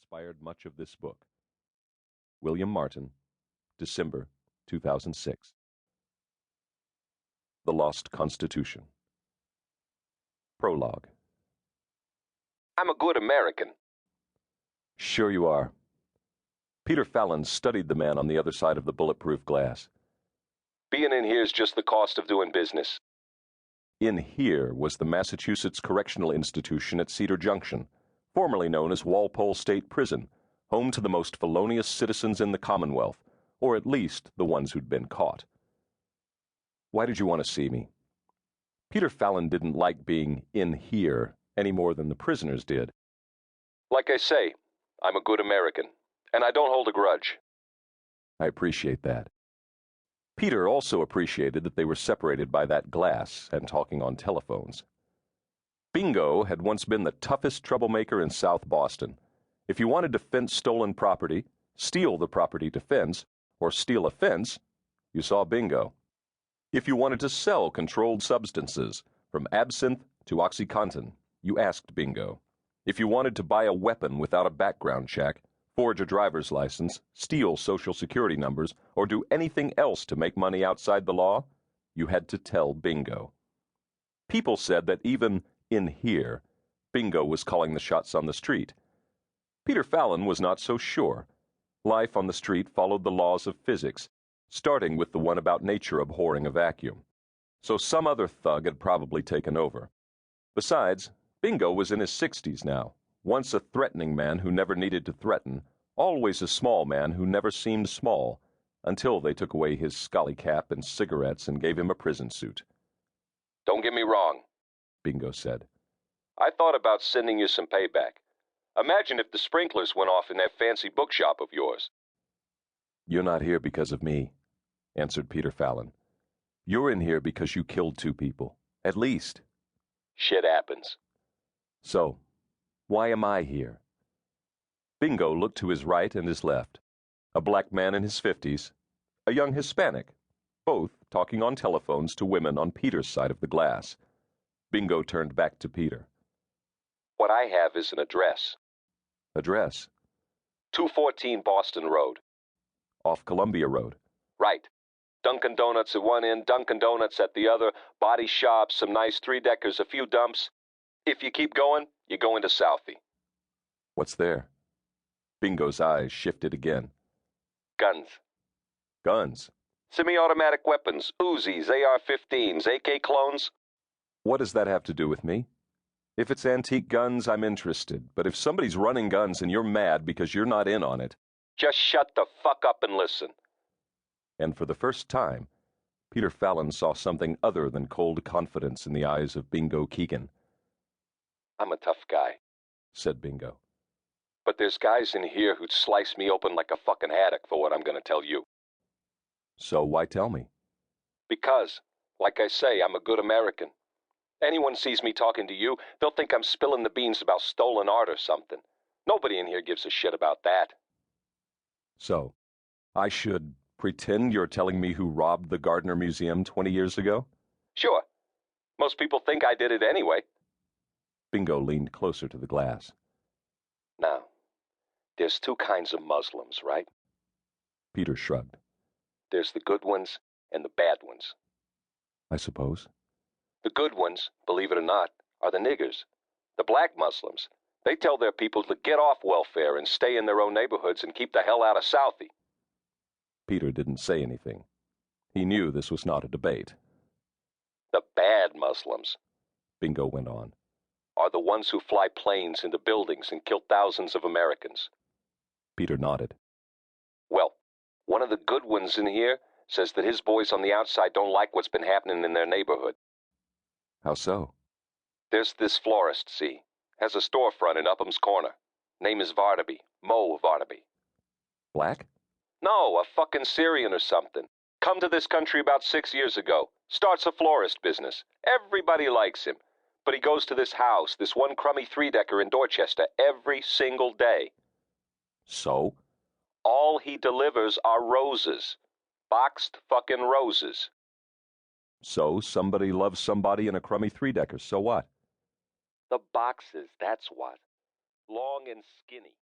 inspired much of this book. William Martin, December 2006. The Lost Constitution. Prologue. I'm a good American. Sure you are. Peter Fallon studied the man on the other side of the bulletproof glass. Being in here's just the cost of doing business. In here was the Massachusetts Correctional Institution at Cedar Junction, formerly known as Walpole State Prison, home to the most felonious citizens in the Commonwealth, or at least the ones who'd been caught. Why did you want to see me? Peter Fallon didn't like being in here any more than the prisoners did. Like I say, I'm a good American, and I don't hold a grudge. I appreciate that. Peter also appreciated that they were separated by that glass and talking on telephones. Bingo had once been the toughest troublemaker in South Boston. If you wanted to fence stolen property, steal the property to fence, or steal a fence, you saw Bingo. If you wanted to sell controlled substances, from absinthe to OxyContin, you asked Bingo. If you wanted to buy a weapon without a background check, forge a driver's license, steal Social Security numbers, or do anything else to make money outside the law, you had to tell Bingo. People said that even in here, Bingo was calling the shots on the street. Peter Fallon was not so sure. Life on the street followed the laws of physics, starting with the one about nature abhorring a vacuum. So some other thug had probably taken over. Besides, Bingo was in his 60s now, once a threatening man who never needed to threaten, always a small man who never seemed small, until they took away his scully cap and cigarettes and gave him a prison suit. Don't get me wrong, Bingo said. I thought about sending you some payback. Imagine if the sprinklers went off in that fancy bookshop of yours. You're not here because of me, answered Peter Fallon. You're in here because you killed 2 people, at least. Shit happens. So, why am I here? Bingo looked to his right and his left. A black man in his 50s, a young Hispanic, both talking on telephones to women on Peter's side of the glass. Bingo turned back to Peter. What I have is an address. Address? 214 Boston Road. Off Columbia Road. Right. Dunkin' Donuts at one end, Dunkin' Donuts at the other, body shop, some nice 3-deckers, a few dumps. If you keep going, you go into Southie. What's there? Bingo's eyes shifted again. Guns. Guns? Semi-automatic weapons, Uzis, AR-15s, AK clones. What does that have to do with me? If it's antique guns, I'm interested. But if somebody's running guns and you're mad because you're not in on it... Just shut the fuck up and listen. And for the first time, Peter Fallon saw something other than cold confidence in the eyes of Bingo Keegan. I'm a tough guy, said Bingo. But there's guys in here who'd slice me open like a fucking haddock for what I'm going to tell you. So why tell me? Because, like I say, I'm a good American. Anyone sees me talking to you, they'll think I'm spilling the beans about stolen art or something. Nobody in here gives a shit about that. So, I should pretend you're telling me who robbed the Gardner Museum 20 years ago? Sure. Most people think I did it anyway. Bingo leaned closer to the glass. Now, there's 2 kinds of Muslims, right? Peter shrugged. There's the good ones and the bad ones. I suppose. The good ones, believe it or not, are the niggers. The black Muslims. They tell their people to get off welfare and stay in their own neighborhoods and keep the hell out of Southie. Peter didn't say anything. He knew this was not a debate. The bad Muslims, Bingo went on, are the ones who fly planes into buildings and kill thousands of Americans. Peter nodded. Well, one of the good ones in here says that his boys on the outside don't like what's been happening in their neighborhood. How so? There's this florist, see? Has a storefront in Upham's Corner. Name is Vardaby. Mo Vardaby. Black? No, a fucking Syrian or something. Come to this country about 6 years ago. Starts a florist business. Everybody likes him. But he goes to this house, this one crummy 3-decker in Dorchester, every single day. So? All he delivers are roses. Boxed fucking roses. So somebody loves somebody in a crummy 3-decker, so what? The boxes, that's what. Long and skinny.